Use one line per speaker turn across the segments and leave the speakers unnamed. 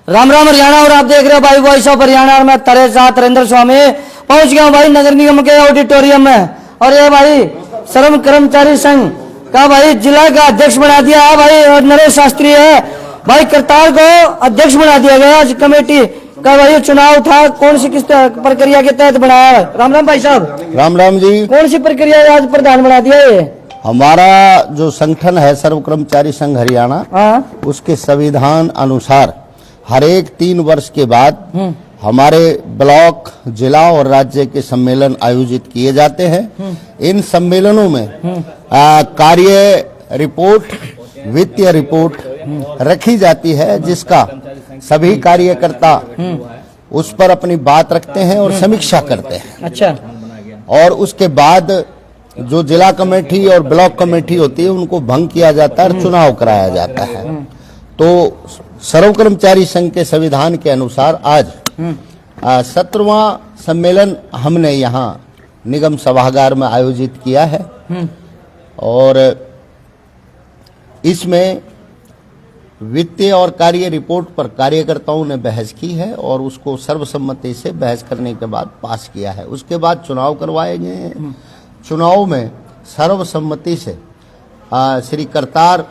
राम राम हरियाणा। और आप देख रहे हो भाई वॉइस ऑफ हरियाणा और मैं तेरे साथ नरेंद्र स्वामी पहुंच गया हूं भाई नगर निगम के ऑडिटोरियम में। और ये भाई श्रम कर्मचारी संघ का भाई जिला का अध्यक्ष बना दिया है भाई, और नरेश शास्त्री है भाई करतार को अध्यक्ष बना दिया गया। आज कमेटी का भाई चुनाव था, कौन सी किस प्रक्रिया के तहत बनाया है? राम राम भाई साहब।
राम राम जी।
कौन सी प्रक्रिया आज प्रधान बना दिया ये?
हमारा जो संगठन है सर्व कर्मचारी संघ हरियाणा, उसके संविधान अनुसार हर एक 3 वर्ष के बाद हमारे ब्लॉक, जिला और राज्य के सम्मेलन आयोजित किए जाते हैं। इन सम्मेलनों में कार्य रिपोर्ट, वित्तीय रिपोर्ट रखी जाती है, जिसका सभी कार्यकर्ता उस पर अपनी बात रखते हैं और समीक्षा करते हैं।
अच्छा।
और उसके बाद जो जिला कमेटी और ब्लॉक कमेटी होती है उनको भंग किया जाता है और चुनाव कराया जाता है। तो सर्व कर्मचारी संघ के संविधान के अनुसार आज 17वां सम्मेलन हमने यहाँ निगम सभागार में आयोजित किया है। और इसमें वित्तीय और कार्य रिपोर्ट पर कार्यकर्ताओं ने बहस की है और उसको सर्वसम्मति से बहस करने के बाद पास किया है। उसके बाद चुनाव करवाए गए हैं। चुनाव में सर्वसम्मति से श्री करतार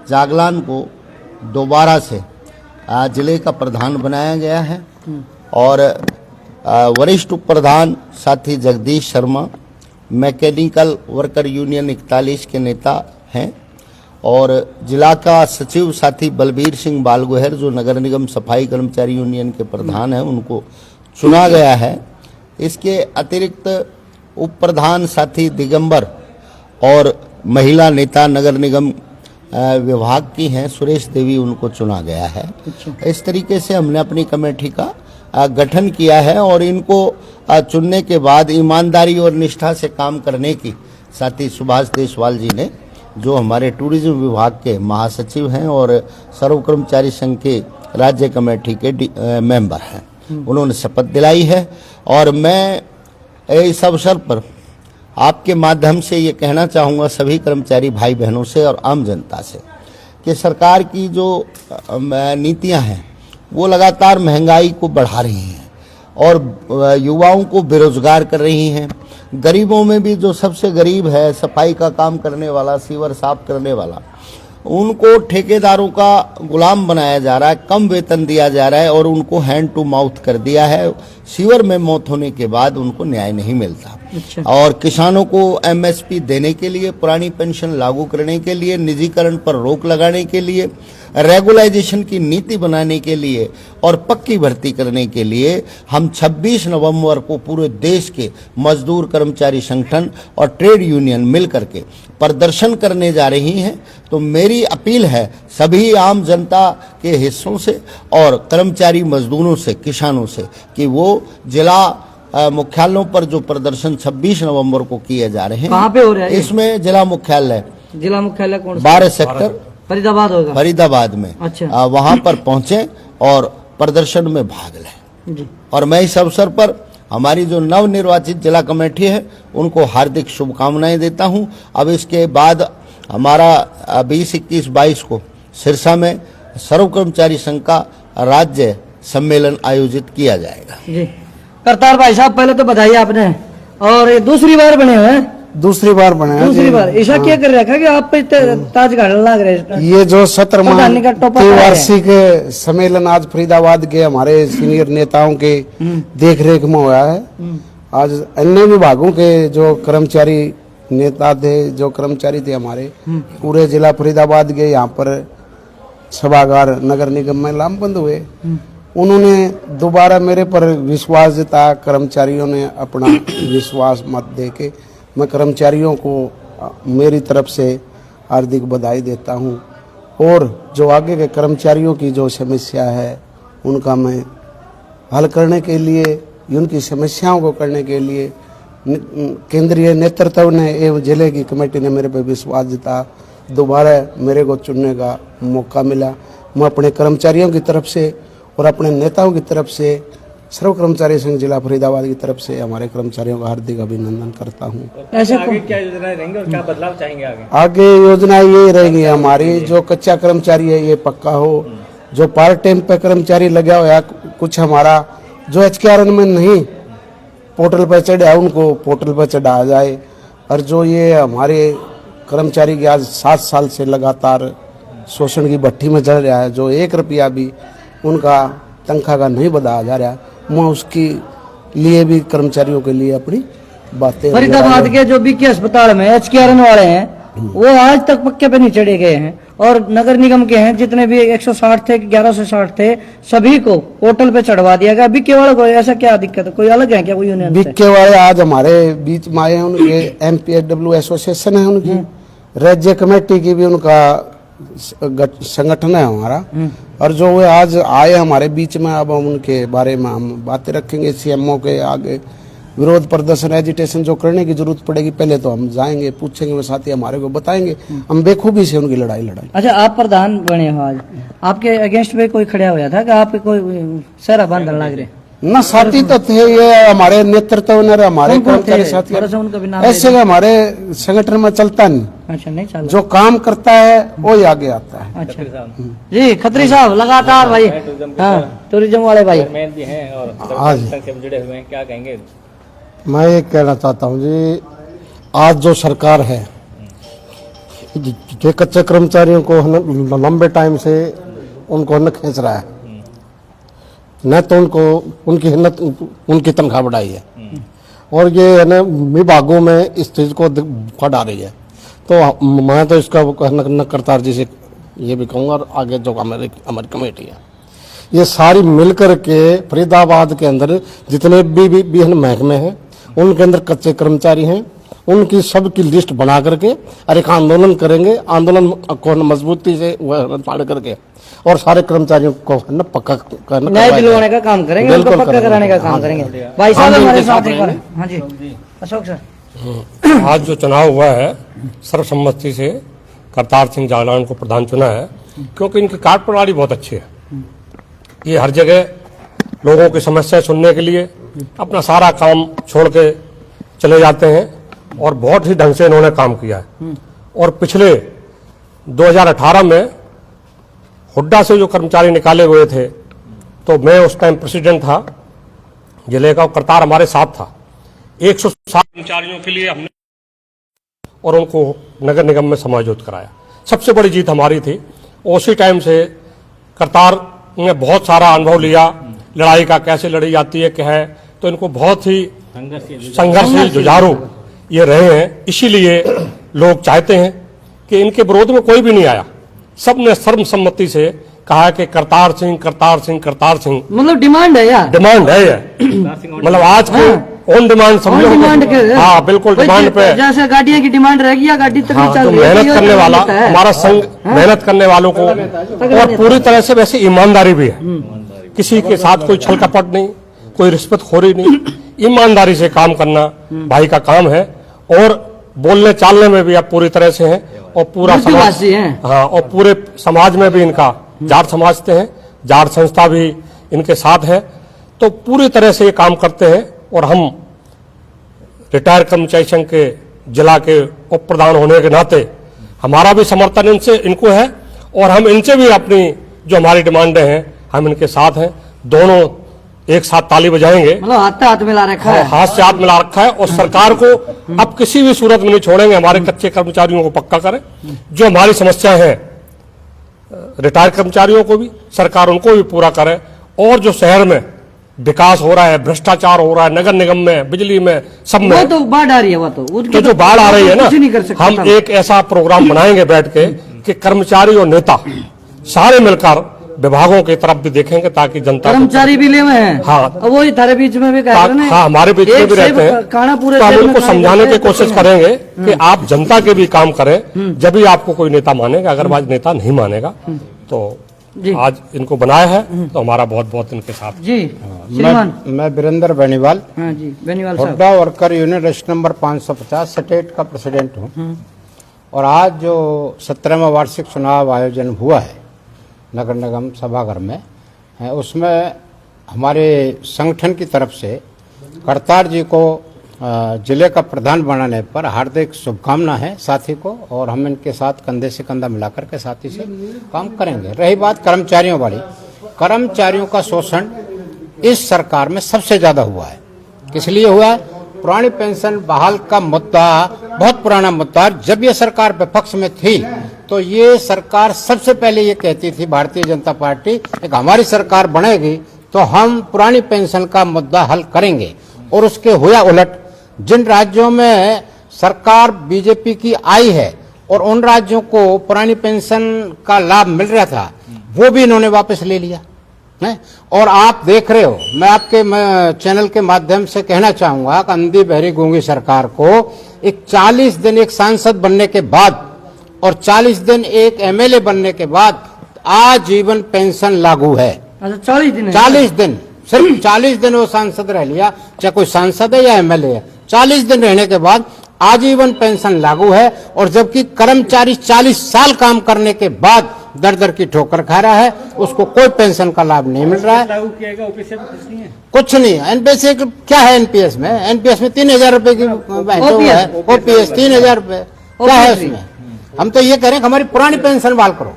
जागलान को दोबारा से जिले का प्रधान बनाया गया है। और वरिष्ठ उप प्रधान साथी Jagdish Sharma mechanical worker union 41 के नेता हैं। और जिला का सचिव साथी बलबीर सिंह बालगोहर जो नगर निगम सफाई कर्मचारी यूनियन के प्रधान हैं, उनको चुना गया है। इसके अतिरिक्त उप प्रधान साथी दिगंबर और महिला नेता नगर निगम विभाग की हैं सुरेश देवी, उनको चुना गया है। इस तरीके से हमने अपनी कमेटी का गठन किया है और इनको चुनने के बाद ईमानदारी और निष्ठा से काम करने की साथी सुभाष देशवाल जी ने, जो हमारे टूरिज्म विभाग के महासचिव हैं और सर्व कर्मचारी संघ के राज्य कमेटी के मेंबर हैं, उन्होंने शपथ दिलाई है। और मैं इस अवसर पर आपके माध्यम से ये कहना चाहूँगा सभी कर्मचारी भाई बहनों से और आम जनता से कि सरकार की जो नीतियां हैं वो लगातार महंगाई को बढ़ा रही हैं और युवाओं को बेरोजगार कर रही हैं। गरीबों में भी जो सबसे गरीब है, सफाई का काम करने वाला, सीवर साफ करने वाला, उनको ठेकेदारों का गुलाम बनाया जा रहा है, कम वेतन दिया जा रहा है और उनको हैंड टू माउथ कर दिया है। सीवर में मौत होने के बाद उनको न्याय नहीं मिलता।
अच्छा।
और किसानों को एमएसपी देने के लिए, पुरानी पेंशन लागू करने के लिए, निजीकरण पर रोक लगाने के लिए, रेगुलाइजेशन की नीति बनाने के लिए और पक्की भर्ती करने के लिए हम 26 नवंबर को पूरे देश के मजदूर कर्मचारी संगठन और ट्रेड यूनियन मिलकर के प्रदर्शन करने जा रही हैं। तो मेरी अपील है सभी आम जनता के हिस्सों से और कर्मचारी मजदूरों से, किसानों से, कि वो जिला मुख्यालयों पर जो प्रदर्शन 26 नवंबर को किए जा रहे हैं,
कहाँ पे हो रहा है?
इसमें जिला मुख्यालय
कौन सा?
12 सेक्टर
फरीदाबाद होगा।
फरीदाबाद में।
अच्छा।
वहां पर पहुंचे और प्रदर्शन में भाग लें
जी।
और मैं इस अवसर पर हमारी जो नवनिर्वाचित जिला कमेटी है उनको हार्दिक शुभकामनाएं देता हूं। अब इसके बाद हमारा 20, 21, 22 को सिरसा में सर्व कर्मचारी संघ का राज्य सम्मेलन आयोजित किया जाएगा।
जी। करतार भाई साहब, पहले तो बधाई आपने। और ये दूसरी बार बने हुए हैं?
दूसरी बार बने हैं।
दूसरी बार ऐसा क्या कर रखा कि आप पे ताज गाड़ने लग रहे?
ये जो 17वां वार्षिक सम्मेलन आज फरीदाबाद के हमारे सीनियर नेताओं के देखरेख में हुआ है। आज अन्य विभागों के जो कर्मचारी नेता थे, जो कर्मचारी थे हमारे पूरे जिला फरीदाबाद के यहाँ पर सभागार नगर निगम में लामबंद हुए। उन्होंने दोबारा मेरे पर विश्वास जताया। कर्मचारियों ने अपना विश्वास मत दे के मैं कर्मचारियों को मेरी तरफ से हार्दिक बधाई देता हूं। और जो आगे के कर्मचारियों की जो समस्या है उनका मैं हल करने के लिए, उनकी समस्याओं को करने के लिए केंद्रीय नेतृत्व ने एवं जिले की कमेटी ने मेरे पे विश्वास जताया। दोबारा मेरे को चुनने का मौका मिला। मैं अपने कर्मचारियों की तरफ से और अपने नेताओं की तरफ से सर्व कर्मचारी संघ जिला फरीदाबाद की तरफ से हमारे कर्मचारियों का हार्दिक अभिनंदन करता हूं।
ऐसे
आगे क्या योजनाएं रहेंगी और क्या बदलाव चाहेंगे आगे?
आगे योजनाएं ये रहेंगी हमारी, जो कच्चा कर्मचारी है ये पक्का हो, जो पार्ट टाइम पे कर्मचारी लगा हुआ है, कुछ हमारा जो HKRN में नहीं पोर्टल पर चढ़ा उनको पोर्टल पर चढ़ाया जाए। और जो ये हमारे कर्मचारी के आज 7 साल से लगातार शोषण की भट्टी में चल रहा है, जो 1 रुपया भी उनका तनख्वाह का नहीं बढ़ाया जा रहा, मैं उसकी लिए भी कर्मचारियों के लिए अपनी बातें।
फरीदाबाद के जो बीके अस्पताल में HKRN वाले हैं वो आज तक पक्के पे नहीं चढ़े गए हैं, और नगर निगम के हैं जितने भी 160 थे 1160 थे सभी को पोर्टल पे चढ़वा दिया गया। बीके वाले को ऐसा क्या दिक्कत है, कोई अलग है क्या कोई यूनियन?
बीके वाले आज हमारे बीच में आए हैं, उनके MPHW एसोसिएशन है उनकी, राज्य कमेटी की भी उनका संगठन है हमारा, और जो वे आज आए हमारे बीच में, अब हम उनके बारे में हम बातें रखेंगे। CMO के आगे विरोध प्रदर्शन एजिटेशन जो करने की जरूरत पड़ेगी, पहले तो हम जाएंगे पूछेंगे, वो साथी हमारे को बताएंगे, हम बेखूबी से उनकी लड़ाई।
अच्छा, आप प्रधान बने हो आज, आपके अगेंस्ट में कोई खड़ा हुआ था कि आपके कोई सहरा बांधन लग रहे?
न साथी तो थे ये हमारे नेतृत्व में, हमारे कर्मचारी साथी, ऐसे हमारे संगठन में चलता नहीं।
अच्छा, नहीं चलता,
जो काम करता है वो ही आगे आता है।
अच्छा जी, खत्री साहब लगातार भाई, हाँ टूरिज्म वाले भाई
चेयरमैन भी हैं और संघ से जुड़े हुए हैं, क्या कहेंगे?
मैं ये कहना चाहता हूँ जी, आज जो सरकार है जो कच्चे कर्मचारियों को लंबे टाइम से उनको न खींच रहा है, न तो उनको उनकी तनख्वाह बढ़ाई है, और ये है ना विभागों में इस चीज को बढ़ा रही है। तो मैं तो इसका न करतार जी से ये भी कहूँगा, और आगे जो हमारी कमेटी है ये सारी मिलकर के फरीदाबाद के अंदर जितने भी महकमे हैं उनके अंदर कच्चे कर्मचारी हैं, उनकी सबकी लिस्ट बना करके और एक आंदोलन करेंगे, आंदोलन को मजबूती से पाड़ करके और सारे कर्मचारियों को न पक्का करना,
न्याय दिलवाने का काम करेंगे, उनको पक्का कराने का काम करेंगे। भाई साहब हमारे साथ एक बार, हाँ जी अशोक सर।
आज जो चुनाव हुआ है सर्वसम्मति से करतार सिंह जागलान को प्रधान चुना है, क्योंकि इनकी कार्यप्रणाली बहुत अच्छी है। ये हर जगह लोगों की समस्या सुनने के लिए अपना सारा काम छोड़ के चले जाते हैं, और बहुत ही ढंग से इन्होंने काम किया है। और पिछले 2018 में हुड्डा से जो कर्मचारी निकाले हुए थे, तो मैं उस टाइम प्रेसिडेंट था जिले का, करतार हमारे साथ था। 160 कर्मचारियों के लिए हमने और उनको नगर निगम में समायोजित कराया, सबसे बड़ी जीत हमारी थी। उसी टाइम से करतार ने बहुत सारा अनुभव लिया, लड़ाई का कैसे लड़ी जाती है क्या है, तो इनको बहुत ही संघर्षशील जुझारू ये रहे हैं। इसीलिए लोग चाहते हैं कि इनके विरोध में कोई भी नहीं आया, सबने सर्वसम्मति से कहा कि करतार सिंह करतार सिंह करतार सिंह, मतलब
डिमांड है यार,
डिमांड है ये मतलब आज के ऑन डिमांड समझो, हाँ बिल्कुल डिमांड पे,
जैसे गाड़ियां की डिमांड रहेगी या गाड़ी तक
हाँ, तो मेहनत करने वाला हमारा संघ मेहनत करने वालों को, और पूरी तरह से वैसे ईमानदारी भी है, किसी के साथ कोई छल कपट नहीं, कोई रिश्वतखोरी नहीं, ईमानदारी से काम करना भाई का काम है। और बोलने चालने में भी आप पूरी तरह से हैं, और पूरा समाज, हाँ, और पूरे समाज में भी इनका जाट समझते हैं, जाट संस्था भी इनके साथ है, तो पूरी तरह से ये काम करते हैं। और हम रिटायर कर्मचारी संघ के जिला के उप प्रधान होने के नाते हमारा भी समर्थन इनको है, और हम इनसे भी अपनी जो हमारी डिमांडें हैं हम इनके साथ हैं। दोनों एक साथ ताली बजाएंगे,
मतलब हाथ मिला रखा है,
हाथ से हाथ मिला रखा है, और सरकार को अब किसी भी सूरत में नहीं छोड़ेंगे, हमारे कच्चे कर्मचारियों को पक्का करें। जो हमारी समस्या है रिटायर कर्मचारियों को भी सरकार उनको भी पूरा करे, और जो शहर में विकास हो रहा है, भ्रष्टाचार हो रहा है नगर निगम में, बिजली में, सब में,
वो तो बाढ़ आ रही है, वो तो
जो बाढ़ आ रही है ना, हम एक ऐसा प्रोग्राम बनाएंगे बैठ के कि कर्मचारी और नेता सारे मिलकर विभागों की तरफ भी देखेंगे, ताकि जनता
कर्मचारी भी ले हैं, हाँ, वो थारे बीच में भी हाँ,
हमारे बीच में भी रहते हैं, तो हम उनको समझाने की कोशिश करेंगे कि आप जनता के भी काम करें, जब भी आपको कोई नेता मानेगा, अगर नेता नहीं मानेगा तो आज इनको बनाया है, तो हमारा बहुत बहुत इनके साथ
जी।
मैं वीरेंद्र बेनीवाल,
हाँ जी बेनीवाल
साहब, Hooda worker union register number 550 state का प्रेसिडेंट हूँ। और आज जो 17वां वार्षिक चुनाव आयोजन हुआ है नगर निगम सभागार में है, उसमें हमारे संगठन की तरफ से करतार जी को
जिले का प्रधान बनाने पर हार्दिक शुभकामना है साथी को, और हम इनके साथ कंधे से कंधा मिलाकर के साथी से काम करेंगे। रही बात कर्मचारियों वाली, कर्मचारियों का शोषण इस सरकार में सबसे ज्यादा हुआ है। किस लिए हुआ है? पुरानी पेंशन बहाल का मुद्दा बहुत पुराना मुद्दा। जब ये सरकार विपक्ष में थी तो ये सरकार सबसे पहले ये कहती थी, भारतीय जनता पार्टी, एक हमारी सरकार बनेगी तो हम पुरानी पेंशन का मुद्दा हल करेंगे। और उसके हुआ उलट, जिन राज्यों में सरकार बीजेपी की आई है और उन राज्यों को पुरानी पेंशन का लाभ मिल रहा था, वो भी इन्होंने वापस ले लिया है। और आप देख रहे हो, मैं आपके चैनल के माध्यम से कहना चाहूंगा कि अंधी बहरी गूंगी सरकार को एक 40 दिन एक सांसद बनने के बाद और 40 दिन एक एमएलए बनने के बाद आजीवन पेंशन लागू है।
अच्छा 40 दिन है?
40 दिन, सिर्फ 40 दिन वो सांसद रह लिया, चाहे कोई सांसद है या एमएलए है, 40 दिन रहने के बाद आजीवन पेंशन लागू है। और जबकि कर्मचारी 40 साल काम करने के बाद दर दर की ठोकर खा रहा है, उसको कोई पेंशन का लाभ नहीं मिल रहा है।
लागू किया गया, ओपीएस में कुछ नहीं है।
कुछ नहीं। एनपीएस क्या है? एनपीएस में 3000 रुपए की ओपीएस 3000 रुपए क्या है उसमें? हम तो ये कह रहे हैं कि हमारी पुरानी पेंशन बहाल करो।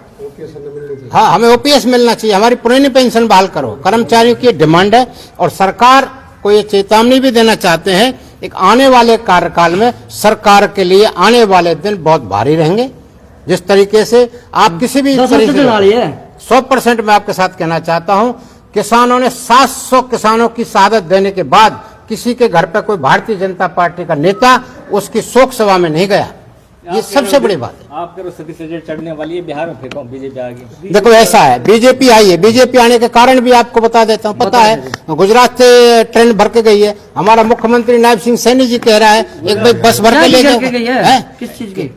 हाँ, हमें ओपीएस मिलना चाहिए, हमारी पुरानी पेंशन बहाल करो। कर्मचारियों की डिमांड है और सरकार को ये चेतावनी भी देना चाहते हैं, एक आने वाले कार्यकाल में सरकार के लिए आने वाले दिन बहुत भारी रहेंगे। जिस तरीके से आप किसी भी 100% मैं आपके साथ कहना चाहता हूं, किसानों ने 700 किसानों की शहादत देने के बाद किसी के घर पे कोई भारतीय जनता पार्टी का नेता उसकी शोक सभा में नहीं गया। ये सबसे बड़ी बात है।
आप करो सदी से चढ़ने वाली है, बिहार में फिर बीजेपी आ गई।
देखो ऐसा है, बीजेपी आई है, बीजेपी आने के कारण भी आपको बता देता हूँ। पता है, गुजरात से ट्रेन भर के गई है। हमारा मुख्यमंत्री नायब सिंह सैनी जी कह रहा है एक भाई बस भर के ले गए।
किस चीज की?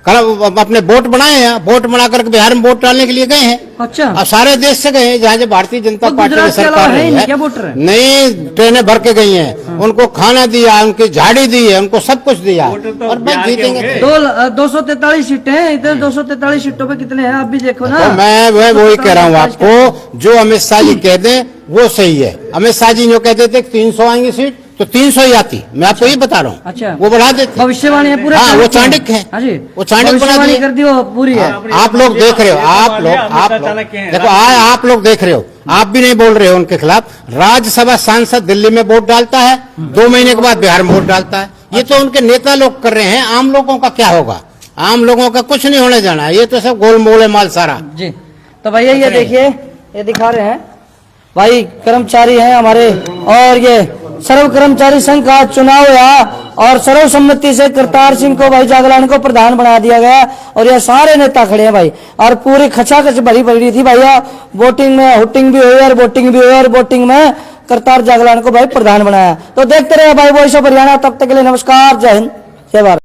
कल अपने वोट बनाए हैं, वोट बना करके बिहार में वोट डालने के लिए गए हैं।
अच्छा,
अब सारे देश से गए हैं जहाँ जो भारतीय जनता पार्टी की सरकार है, नई ट्रेनें भर के गई हैं। उनको खाना दिया, उनकी झाड़ी दी है, उनको सब कुछ दिया और बस जीतेंगे।
243 सीटें हैं इधर, 243 सीटों पे कितने हैं आप भी देखो ना।
तो मैं वही कह रहा हूँ आपको, जो अमित शाह जी कह दें वो सही है। अमित शाह जी जो कहते थे 300 आएंगी सीट तो 300 ही आती, मैं आपको ये बता रहा हूँ।
अच्छा,
वो बढ़ा देते,
भविष्यवाणी है पूरा।
हाँ, वो चाणक्य है।
हाँ जी,
वो चाणक्य बना दिए
कर दी, वो पूरी है।
आप लोग देख रहे हो, आप लोग देखो, आप लोग देख रहे हो, आप भी नहीं बोल रहे हो उनके खिलाफ। राज्यसभा सांसद दिल्ली में वोट डालता है, 2 महीने के बाद बिहार में वोट डालता है। ये तो उनके नेता लोग कर रहे हैं, आम लोगों का क्या होगा? आम लोगों का कुछ नहीं होने जाना है, ये तो सब गोलमोल है माल सारा जी।
तो भैया ये देखिए, ये दिखा रहे हैं भाई, कर्मचारी हैं हमारे, और ये सर्व कर्मचारी संघ का चुनाव हुआ और सर्वसम्मति से करतार सिंह को भाई जागलान को प्रधान बना दिया गया। और ये सारे नेता खड़े हैं भाई, और पूरी खचाखच भरी पड़ी थी भैया। वोटिंग में हुटिंग भी हुई और वोटिंग भी हुई, और वोटिंग में करतार जागलान को भाई प्रधान बनाया। तो देखते रहे भाई वॉइस ऑफ हरियाणा। तब तक के लिए नमस्कार, जय हिंद, जय भारत।